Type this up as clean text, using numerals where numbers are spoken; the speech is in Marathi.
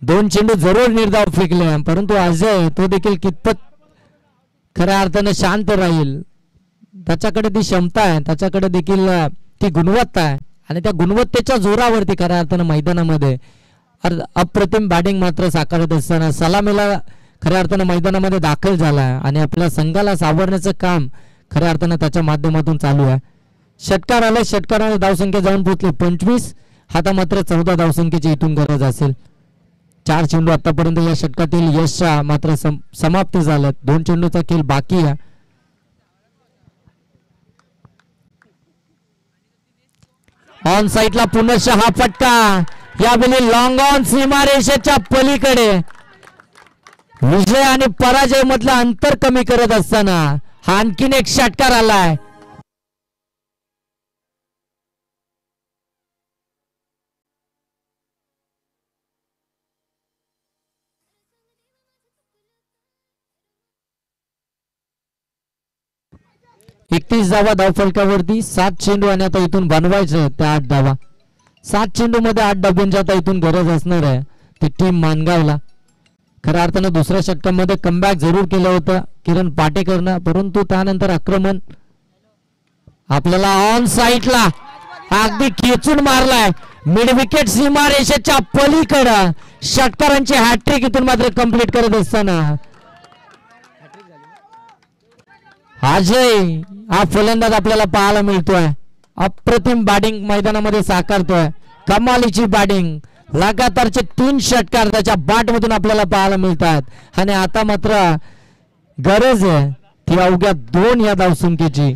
2 चेंडू जरूर निर्धाव फेकले, परंतु अजय तो देखील कितपत खऱ्या अर्थाने शांत राहील. त्याच्याकडे ती क्षमता आहे, त्याच्याकडे देखील ती गुणवत्ता आहे आणि त्या गुणवत्तेच्या जोरावरती खऱ्या अर्थानं मैदानामध्ये अप्रतिम बॅटिंग मात्र साकारत असताना सलामीला खऱ्या अर्थानं मैदानामध्ये दाखल झाला आहे आणि आपल्या संघाला सावरण्याचं काम खऱ्या अर्थानं त्याच्या माध्यमातून चालू आहे. षटकार आले, षटकाराने धावसंख्या जाऊन पोहोचली 25. आता मात्र 14 धावसंख्येची इथून गरज असेल. 4 चेंडू आतापर्यंत या षटकातील यश मात्र समाप्त झालेत. 2 चेंडूचा खेळ बाकी आहे. ऑन साईडला पुनश्च हा फटका, यावेळी लॉंग ऑन सीमारेषेच्या पलीकडे. विजय आणि पराजय मधलं अंतर कमी करत असताना हा आणखीन एक षटकार आलाय. एकतीस धावा धावफलकावरती, 7 चेंडू आणि आता इथून बनवायचं त्या 8 धावा. 7 चेंडू मध्ये 8 धाब्यांची आता इथून गरज असणार आहे ती टीम मानगावला. खऱ्या अर्थानं दुसऱ्या षटकामध्ये कमबॅक जरूर केलं होतं किरण पाटेकरनं, परंतु त्यानंतर आक्रमण आपल्याला ऑन साईडला अगदी खेचून मारलाय. मिड विकेट सीमारेषेच्या पलीकडं षटकारांची हॅट्रिक इथून मात्र कंप्लीट करत असताना अजय हा फलंदाज आपल्याला पाहायला मिळतोय. अप्रतिम बॅटिंग मैदानामध्ये साकारतोय. कमालीची बॅटिंग, लगातारचे 3 षटकार त्याच्या बॅट मधून आपल्याला पाहायला मिळतात आणि आता मात्र गरज आहे ती अवघ्या 2 या धावसंख्येची.